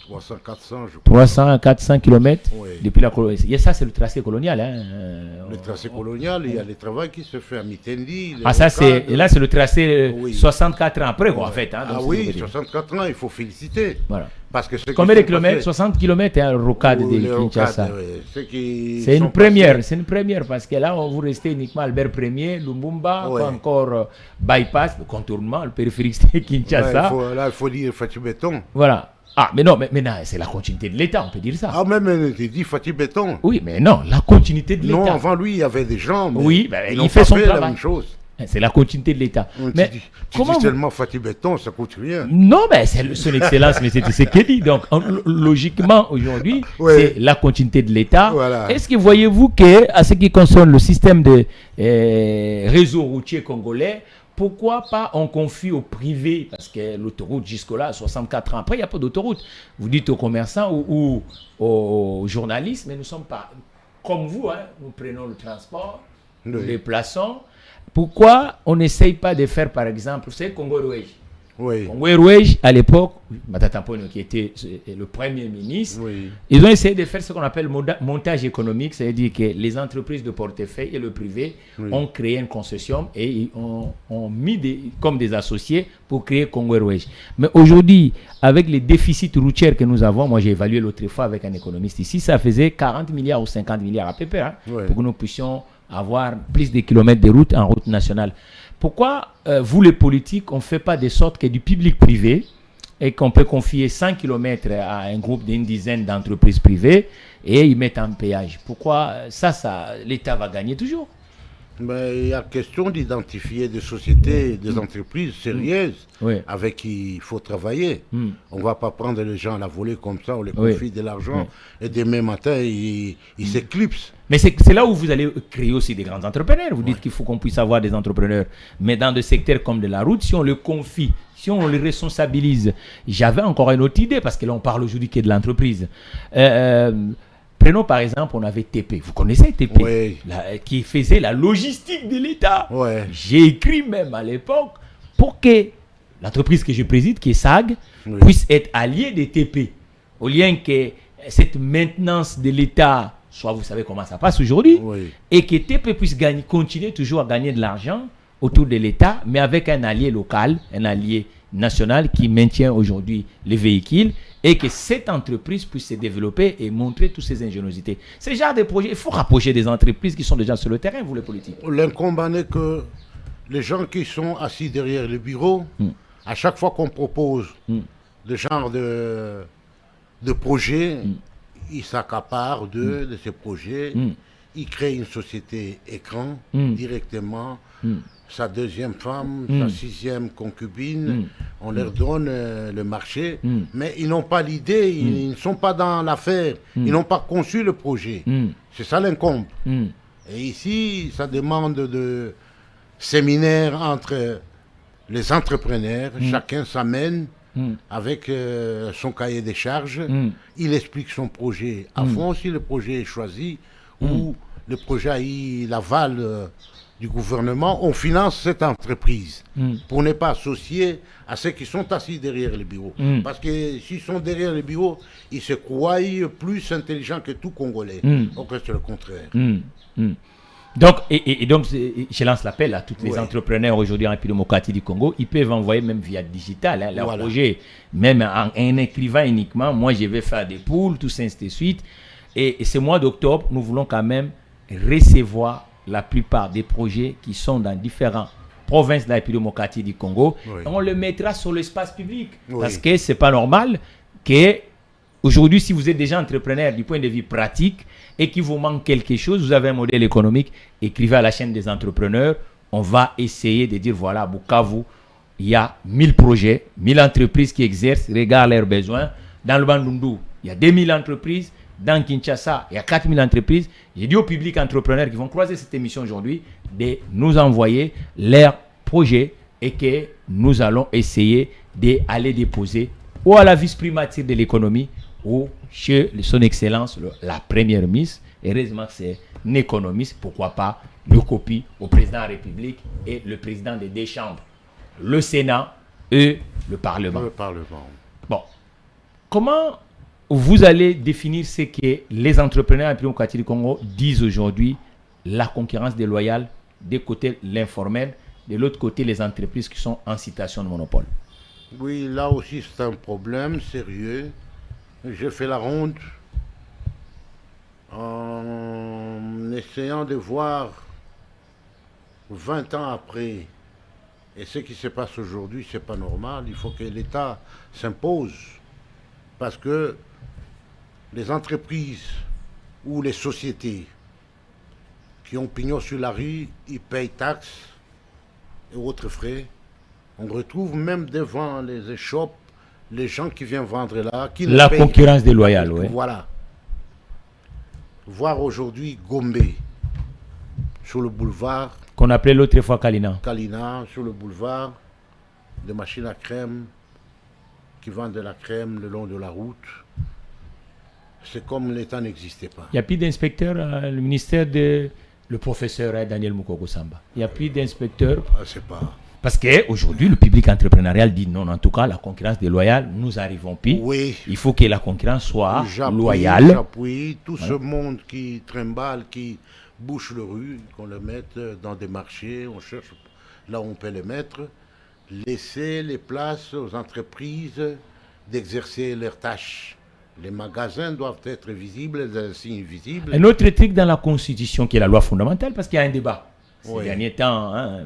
300, 400, je crois. 300, 400 kilomètres depuis la colonie. Et ça, c'est le tracé colonial. Hein. Le tracé colonial, il y a les travaux qui se font à Mitendi. Ah, ça, c'est. Et là, c'est le tracé 64 ans après, quoi, en fait. Hein, ah oui, 64 ans, il faut féliciter. Voilà. Parce que combien de kilomètres? 60 kilomètres, hein, le rocade de Kinshasa. C'est une première, c'est une première, parce que là, on vous restez uniquement Albert Ier, Lumumba, pas encore bypass, le contournement, le périphérique de Kinshasa. Là, il faut dire Fatih Béton. Voilà. Ah, mais non, mais non, c'est la continuité de l'État, on peut dire ça. Ah, même, tu dis Fatih Béton. Oui, mais non, la continuité de l'État. Non, avant lui, il y avait des gens, mais oui, ben, ils il fait son fait travail. la même chose. C'est la continuité de l'État. Mais tu dis seulement Fatih Béton, ça coûte rien. Non, mais c'est son excellence, mais c'est ce qu'il dit. Donc, logiquement, aujourd'hui, c'est la continuité de l'État. Voilà. Est-ce que voyez-vous que, à ce qui concerne le système de réseau routier congolais, pourquoi pas on confie au privé, parce que l'autoroute jusque-là, 64 ans après, il n'y a pas d'autoroute. Vous dites aux commerçants ou aux journalistes, mais nous ne sommes pas comme vous, hein, nous prenons le transport, nous déplaçons. Pourquoi on n'essaye pas de faire, par exemple, vous savez, Congo Airways. Congo Airways, à l'époque, Matata Mponyo, qui était le premier ministre, ils ont essayé de faire ce qu'on appelle montage économique, c'est-à-dire que les entreprises de portefeuille et le privé ont créé une concession et ils ont mis comme des associés pour créer Congo Airways. Mais aujourd'hui, avec les déficits routiers que nous avons, moi j'ai évalué l'autre fois avec un économiste ici, ça faisait 40 milliards ou 50 milliards à peu près, hein, pour que nous puissions avoir plus de kilomètres de route en route nationale. Pourquoi vous les politiques, on ne fait pas de sorte que du public privé et qu'on peut confier 100 km à un groupe d'une dizaine d'entreprises privées et ils mettent un péage? Pourquoi ça l'État va gagner toujours? Mais il y a question d'identifier des sociétés, des entreprises sérieuses avec qui il faut travailler. On ne va pas prendre les gens à la volée comme ça, on les confie de l'argent et demain matin, ils s'éclipsent. Mais c'est là où vous allez créer aussi des grands entrepreneurs. Vous dites qu'il faut qu'on puisse avoir des entrepreneurs. Mais dans des secteurs comme de la route, si on le confie, si on les responsabilise, j'avais encore une autre idée, parce que là on parle aujourd'hui que de l'entreprise. Prenons par exemple, on avait TP. Vous connaissez TP, qui faisait la logistique de l'État. J'ai écrit même à l'époque pour que l'entreprise que je préside, qui est SAG, puisse être alliée des TP. Au lieu que cette maintenance de l'État, soit vous savez comment ça passe aujourd'hui, et que TP puisse continuer toujours à gagner de l'argent autour de l'État, mais avec un allié local, un allié national qui maintient aujourd'hui les véhicules, et que cette entreprise puisse se développer et montrer toutes ses ingéniosités. Ce genre de projet, il faut rapprocher des entreprises qui sont déjà sur le terrain, vous les politiques. L'incombant est que les gens qui sont assis derrière le bureau, à chaque fois qu'on propose ce genre de projet, ils s'accaparent de ces projets, ils créent une société écran directement. Sa deuxième femme, sa sixième concubine, on leur donne le marché, mais ils n'ont pas l'idée, ils ne sont pas dans l'affaire, ils n'ont pas conçu le projet. C'est ça l'incombe. Et ici, ça demande de séminaires entre les entrepreneurs, chacun s'amène avec son cahier des charges, il explique son projet à fond, si le projet est choisi, ou le projet a eu l'aval du gouvernement, on finance cette entreprise pour ne pas associer à ceux qui sont assis derrière les bureaux. Parce que s'ils sont derrière les bureaux, ils se croient plus intelligents que tout Congolais. Donc c'est le contraire. Donc, donc, je lance l'appel à tous les entrepreneurs aujourd'hui en République démocratique du Congo. Ils peuvent envoyer même via digital leur projet, même en écrivant uniquement. Moi, je vais faire des poules, tout ça, ainsi de suite. Et ce mois d'octobre, nous voulons quand même recevoir la plupart des projets qui sont dans différentes provinces de la République démocratique du Congo. On le mettra sur l'espace public. Parce que ce n'est pas normal que aujourd'hui, si vous êtes déjà entrepreneur du point de vue pratique et qu'il vous manque quelque chose, vous avez un modèle économique, écrivez à la chaîne des entrepreneurs. On va essayer de dire, voilà, à Bukavu, il y a 1000 projets, 1000 entreprises qui exercent, regardent leurs besoins. Dans le Bandundu, il y a 2000 entreprises. Dans Kinshasa, il y a 4000 entreprises. J'ai dit aux publics entrepreneurs qui vont croiser cette émission aujourd'hui de nous envoyer leurs projets et que nous allons essayer d'aller déposer ou à la vice-primature de l'économie ou chez son excellence, la première ministre. Heureusement que c'est un économiste, pourquoi pas le copie au président de la République et le président des deux chambres, le Sénat et le Parlement. Bon, comment vous allez définir ce que les entrepreneurs en République démocratique du Congo disent aujourd'hui, la concurrence déloyale, d'un côté l'informel, de l'autre côté les entreprises qui sont en situation de monopole? Oui, là aussi c'est un problème sérieux. J'ai fait la ronde en essayant de voir 20 ans après, et ce qui se passe aujourd'hui, c'est pas normal. Il faut que l'État s'impose, parce que les entreprises ou les sociétés qui ont pignon sur la rue, ils payent taxes, et autres frais. On retrouve même devant les échoppes les gens qui viennent vendre là. Qui La concurrence déloyale, oui. Voilà. Voir aujourd'hui Gombe sur le boulevard. Qu'on appelait l'autre fois Kalina. Kalina, sur le boulevard, des machines à crème qui vendent de la crème le long de la route. C'est comme l'État n'existait pas. Il n'y a plus d'inspecteur, le ministère de... Le professeur Daniel Moukoko Samba. Il n'y a plus d'inspecteur. C'est pas... Parce qu'aujourd'hui, le public entrepreneurial dit non, en tout cas, la concurrence déloyale, nous n'arrivons plus. Oui. Il faut que la concurrence soit loyale. J'appuie tout ce monde qui trimballe, qui bouche le rue, qu'on le mette dans des marchés, on cherche là où on peut les mettre. Laisser les places aux entreprises d'exercer leurs tâches. Les magasins doivent être visibles, les insignes visibles. Un autre truc dans la Constitution qui est la loi fondamentale, parce qu'il y a un débat. Ces derniers temps, hein,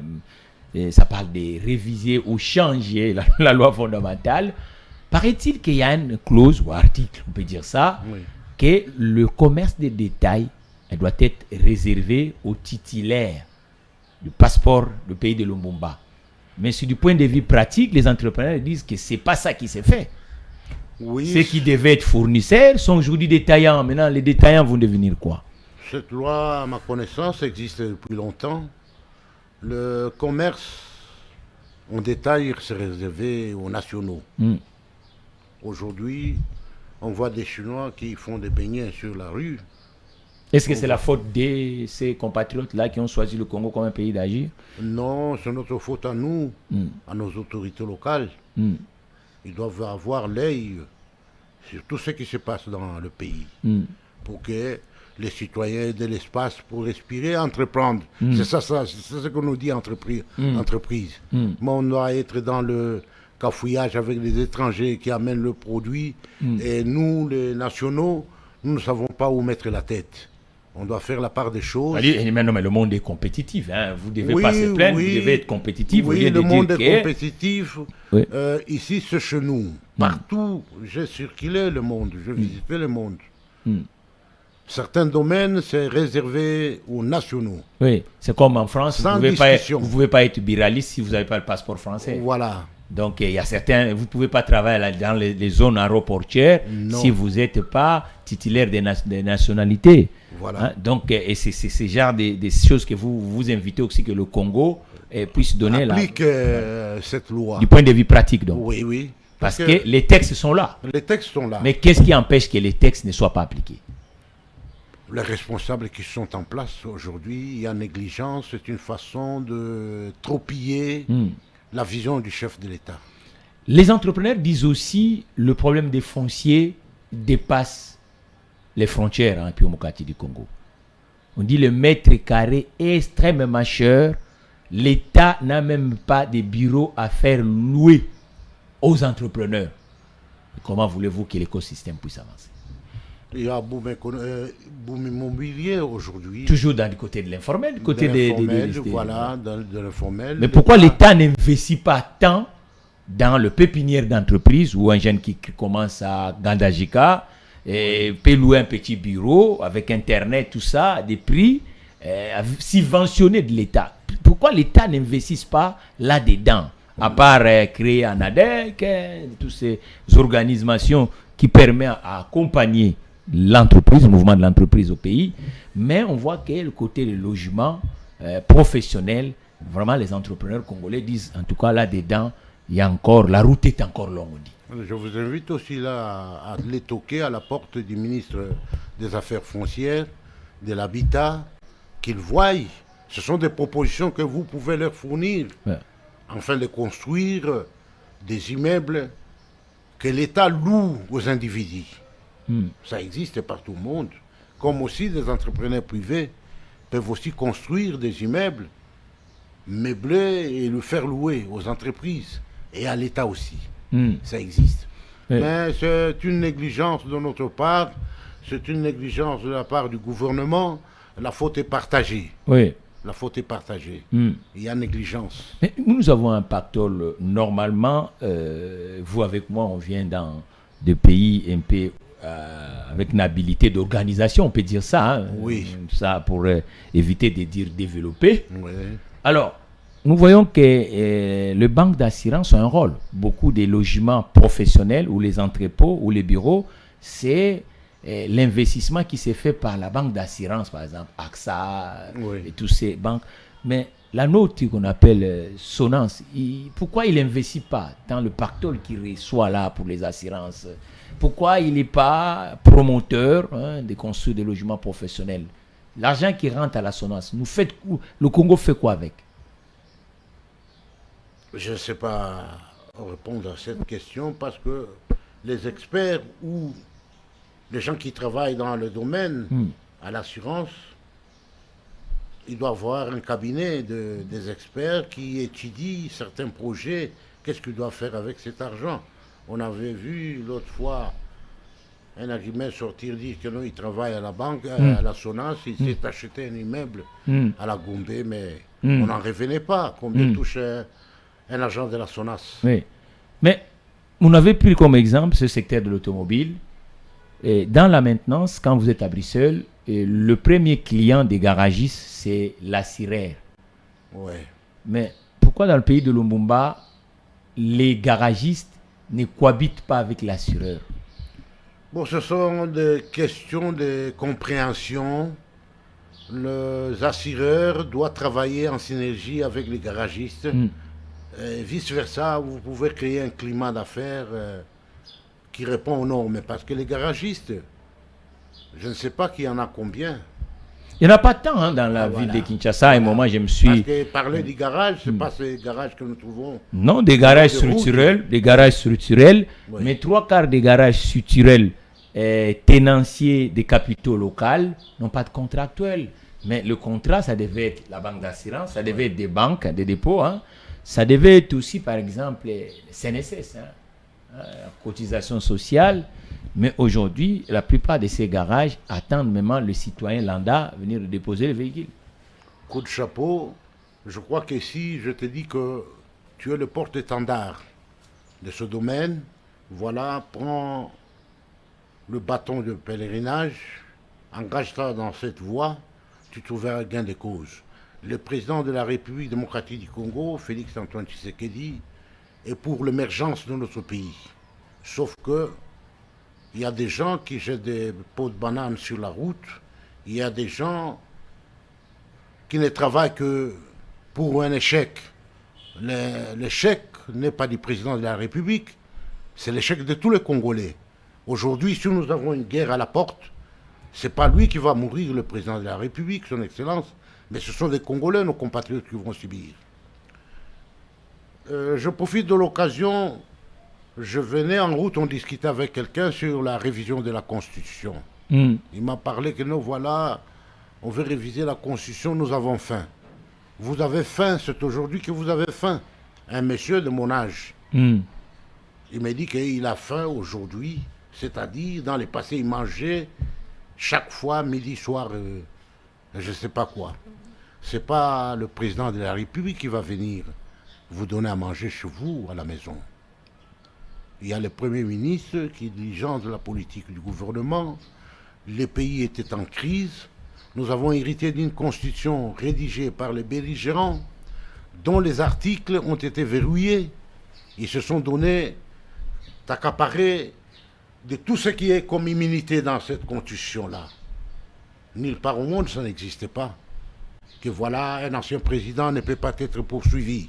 et ça parle de réviser ou changer la loi fondamentale. Paraît-il qu'il y a une clause ou article, on peut dire ça, que le commerce de détail doit être réservé aux titulaires du passeport du pays de Lumumba. Mais sur du point de vue pratique, les entrepreneurs disent que ce n'est pas ça qui s'est fait. Oui, ceux qui devaient être fournisseurs sont aujourd'hui détaillants. Maintenant, les détaillants vont devenir quoi? Cette loi, à ma connaissance, existe depuis longtemps. Le commerce en détail, c'est réservé aux nationaux. Aujourd'hui, on voit des Chinois qui font des beignets sur la rue. Est-ce que c'est la faute de ces compatriotes-là qui ont choisi le Congo comme un pays d'agir? Non, c'est notre faute à nous, à nos autorités locales. Ils doivent avoir l'œil sur tout ce qui se passe dans le pays pour que les citoyens aient de l'espace pour respirer, entreprendre. C'est ça, c'est ce qu'on nous dit, entreprise. Mais on doit être dans le cafouillage avec les étrangers qui amènent le produit. Et nous, les nationaux, nous ne savons pas où mettre la tête. On doit faire la part des choses. Mais non, mais le monde est compétitif. Hein. Vous ne devez pas se plaindre, vous devez être compétitif. Oui, le monde est compétitif. Ici, c'est chez nous. Partout, j'ai circulé le monde, j'ai visité le monde. Certains domaines, c'est réservé aux nationaux. Oui, c'est comme en France, Sans vous ne pouvez pas être biraliste si vous n'avez pas le passeport français. Voilà. Donc, il y a certains, vous ne pouvez pas travailler dans les zones aéroportuaires si vous n'êtes pas titulaire des nationalités. Voilà. Hein? Donc, et c'est ce genre des choses que vous invitez aussi que le Congo puisse donner applique cette loi. Du point de vue pratique, donc. Oui, oui. Parce que les textes sont là. Les textes sont là. Mais qu'est-ce qui empêche que les textes ne soient pas appliqués? Les responsables qui sont en place aujourd'hui, il y a négligence, c'est une façon de trop piller la vision du chef de l'État. Les entrepreneurs disent aussi que le problème des fonciers dépasse les frontières en Piomokati du Congo. On dit le mètre carré est extrêmement cher. L'État n'a même pas de bureaux à faire louer aux entrepreneurs. Comment voulez-vous que l'écosystème puisse avancer? Il y a boom immobilier aujourd'hui. Toujours dans le côté de l'informel, du côté voilà, de l'informel. Mais pourquoi l'État n'investit pas tant dans le pépinière d'entreprise où un jeune qui commence à Gandajika peut louer un petit bureau avec Internet, tout ça, à des prix subventionnés de l'État? Pourquoi l'État n'investit pas là-dedans? À part créer un ADEC, toutes ces organisations qui permettent à accompagner l'entreprise, le mouvement de l'entreprise au pays, mais on voit que le côté du logement professionnel, vraiment les entrepreneurs congolais disent, en tout cas là-dedans, il y a encore, la route est encore longue, on dit. Je vous invite aussi là à les toquer à la porte du ministre des Affaires foncières, de l'Habitat, qu'ils voient. Ce sont des propositions que vous pouvez leur fournir, afin de construire des immeubles que l'État loue aux individus. Ça existe partout au monde. Comme aussi des entrepreneurs privés peuvent aussi construire des immeubles, meubler et le faire louer aux entreprises et à l'État aussi. Ça existe. Mais c'est une négligence de notre part, c'est une négligence de la part du gouvernement. La faute est partagée. Oui. La faute est partagée. Il y a négligence. Mais nous avons un pactole. Normalement, vous avec moi, on vient dans des pays un peu avec une habilité d'organisation, on peut dire ça. Hein, oui. Ça pour éviter de dire développé. Oui. Alors, nous voyons que les banques d'assurance ont un rôle. Beaucoup des logements professionnels ou les entrepôts ou les bureaux, c'est l'investissement qui s'est fait par la banque d'assurance, par exemple, AXA et toutes ces banques. Mais la nôtre qu'on appelle Sonance, pourquoi il n'investit pas dans le pactole qui reçoit là pour les assurances? Pourquoi il n'est pas promoteur de construire des logements professionnels? L'argent qui rentre à la Sonance, le Congo fait quoi avec? Je ne sais pas répondre à cette question parce que les experts ou les gens qui travaillent dans le domaine à l'assurance, ils doivent avoir un cabinet des experts qui étudient certains projets, qu'est-ce qu'ils doivent faire avec cet argent. On avait vu l'autre fois un agrimé sortir dire que non, il travaille à la banque, à la Sonance, il s'est acheté un immeuble à la Gombe, mais on n'en revenait pas. Combien touche un agent de la Sonance? Oui. Mais on avait pris comme exemple ce secteur de l'automobile. Et dans la maintenance, quand vous êtes à Bruxelles, le premier client des garagistes, c'est l'assureur. Ouais. Mais pourquoi dans le pays de Lumumba, les garagistes ne cohabitent pas avec l'assureur? Bon, ce sont des questions de compréhension. Les assureurs doivent travailler en synergie avec les garagistes. Vice-versa, vous pouvez créer un climat d'affaires qui répond aux normes. Parce que les garagistes, je ne sais pas qu'il y en a combien. Il n'y en a pas tant dans la ville de Kinshasa. À un moment, je me suis... Parce que parler du garage, ce n'est pas ces garages que nous trouvons. Non, des garages structurels. Des garages structurels. Oui. Mais 3/4 des garages structurels tenanciers des capitaux locaux n'ont pas de contractuels. Mais le contrat, ça devait être la banque d'assurance, ça devait être des banques, des dépôts. Ça devait être aussi, par exemple, le CNSS, la cotisation sociale. Mais aujourd'hui, la plupart de ces garages attendent même le citoyen lambda venir déposer le véhicule. Coup de chapeau, je crois qu'ici, je te dis que tu es le porte-étendard de ce domaine. Voilà, prends le bâton de pèlerinage, engage-toi dans cette voie, tu trouveras gain de cause. Le président de la République démocratique du Congo, Félix Antoine Tshisekedi, est pour l'émergence de notre pays. Sauf que il y a des gens qui jettent des pots de bananes sur la route, il y a des gens qui ne travaillent que pour un échec. L'échec n'est pas du président de la République, c'est l'échec de tous les Congolais. Aujourd'hui, si nous avons une guerre à la porte, ce n'est pas lui qui va mourir, le président de la République, son Excellence, mais ce sont des Congolais, nos compatriotes, qui vont subir. Je profite de l'occasion, je venais en route, on discutait avec quelqu'un sur la révision de la Constitution. Il m'a parlé que nous, voilà, on veut réviser la Constitution, nous avons faim. Vous avez faim, c'est aujourd'hui que vous avez faim. Un monsieur de mon âge. Il m'a dit qu'il a faim aujourd'hui, c'est-à-dire dans le passé, il mangeait chaque fois, midi, soir, je ne sais pas quoi. Ce n'est pas le président de la République qui va venir vous donner à manger chez vous, à la maison. Il y a le Premier ministre qui dirige la politique du gouvernement. Le pays était en crise. Nous avons hérité d'une constitution rédigée par les belligérants, dont les articles ont été verrouillés. Ils se sont donnés d'accaparer de tout ce qui est comme immunité dans cette constitution-là. Nulle part au monde, ça n'existait pas. Que voilà, un ancien président ne peut pas être poursuivi.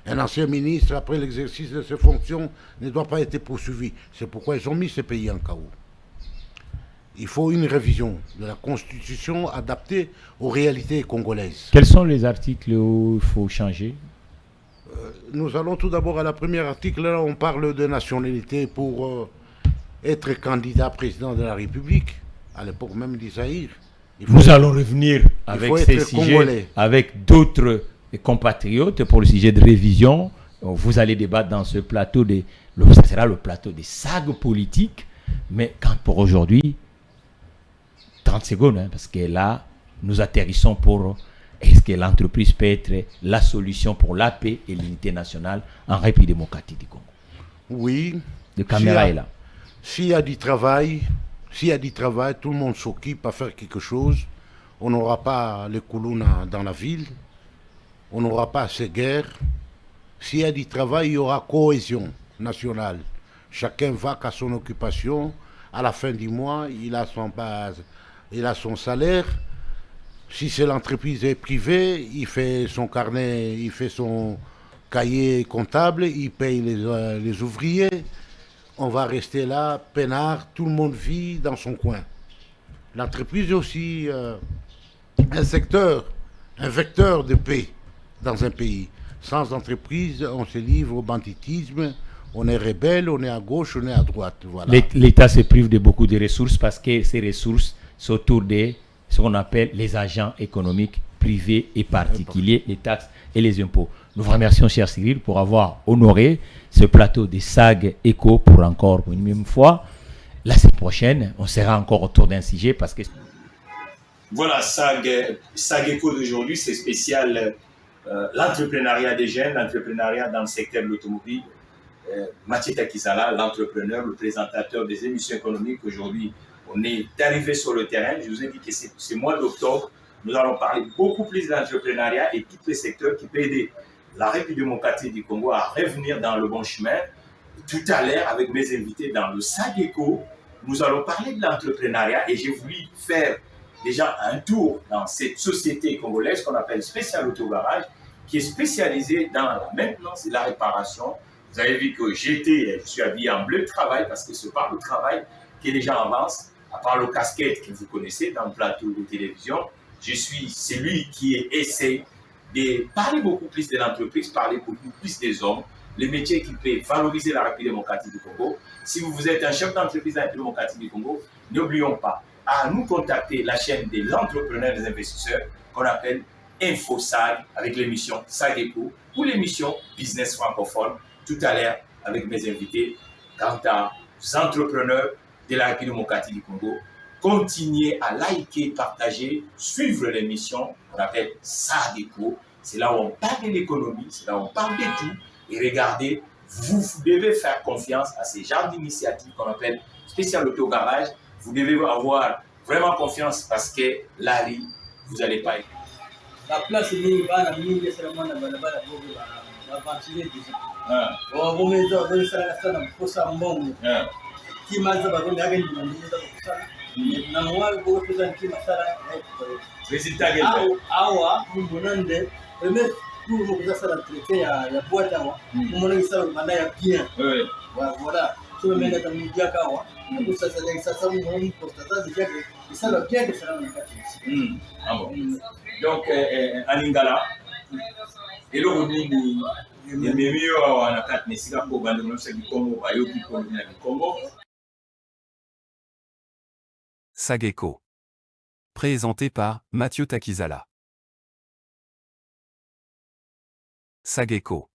Un ancien ministre, après l'exercice de ses fonctions, ne doit pas être poursuivi. C'est pourquoi ils ont mis ce pays en chaos. Il faut une révision de la Constitution adaptée aux réalités congolaises. Quels sont les articles où il faut changer? Nous allons tout d'abord à la première article. Là, on parle de nationalité pour être candidat président de la République, à l'époque même d'Isaïr. Nous allons revenir avec ces sujets, congolais, avec d'autres compatriotes pour le sujet de révision. Vous allez débattre dans ce plateau, ça sera le plateau des sages politiques. Mais quand pour aujourd'hui, 30 secondes, parce que là, nous atterrissons pour est-ce que l'entreprise peut être la solution pour la paix et l'unité nationale en République démocratique du Congo? Oui. La caméra est là. S'il y a du travail, tout le monde s'occupe à faire quelque chose. On n'aura pas les Koulouna dans la ville. on n'aura pas ces guerres. S'il y a du travail, il y aura cohésion nationale. Chacun va qu'à son occupation. À la fin du mois, il a son base, il a son salaire. Si c'est l'entreprise privée, il fait son carnet, il fait son cahier comptable, il paye les ouvriers. On va rester là, peinard, tout le monde vit dans son coin. L'entreprise est aussi un secteur, un vecteur de paix dans un pays. Sans entreprise, on se livre au banditisme, on est rebelle, on est à gauche, on est à droite. Voilà. L'État se prive de beaucoup de ressources parce que ces ressources sont autour de ce qu'on appelle les agents économiques privés et particuliers, les taxes et les impôts. Nous vous remercions, cher Cyril, pour avoir honoré ce plateau de SAG Eco pour une même fois. La semaine prochaine, on sera encore autour d'un sujet parce que... Voilà, SAG Eco d'aujourd'hui, c'est spécial l'entrepreneuriat des jeunes, l'entrepreneuriat dans le secteur de l'automobile. Mathieu Takizala, l'entrepreneur, le présentateur des émissions économiques. Aujourd'hui, on est arrivé sur le terrain. Je vous ai dit que ce mois d'octobre, nous allons parler beaucoup plus de l'entrepreneuriat et tous les secteurs qui peuvent aider la République démocratique du Congo à revenir dans le bon chemin. Tout à l'heure, avec mes invités dans le SAG Eco, nous allons parler de l'entrepreneuriat et j'ai voulu faire déjà un tour dans cette société congolaise qu'on appelle Spécial Autogarage, qui est spécialisée dans la maintenance et la réparation. Vous avez vu que je suis habillé en bleu de travail parce que c'est par le travail que les gens avancent, à part le casquette que vous connaissez dans le plateau de télévision. Je suis celui qui essaie de parler beaucoup plus de l'entreprise, parler beaucoup plus des hommes, les métiers qui peuvent valoriser la République démocratique du Congo. Si vous êtes un chef d'entreprise de la République démocratique du Congo, n'oublions pas à nous contacter la chaîne des entrepreneurs et des investisseurs qu'on appelle InfoSAG avec l'émission SAG Eco ou l'émission Business francophone tout à l'heure avec mes invités. Quant aux entrepreneurs de la République démocratique du Congo, continuez à liker, partager, suivre l'émission qu'on appelle SAG Eco. C'est là où on parle de l'économie, c'est là où on parle de tout. Et regardez, vous devez faire confiance à ces genres d'initiatives qu'on appelle Spécial Autogarage. Vous devez avoir vraiment confiance parce que Larry, vous n'allez pas être. La place est libre, la mine est seulement la ventiler déjà. On va mettre dans la salle pour ça, bon. Qui m'a dit que vous avez dit na moi vous présentez ma salle. Résultat awa mbonande mais tout le ça la traité ya boîte awa mbonande ça le mandat ya bien. Voilà. Tout le monde est en média kawa. Pour ça ça mon constatation déjà que ça le bien que ça la nakati. Ah bon. Donc Aningala et le revenu ni meilleur à la carte mais si la programme de du Congo va yoki pour le Congo. SAG Eco. Présenté par Mathieu Takizala. SAG Eco.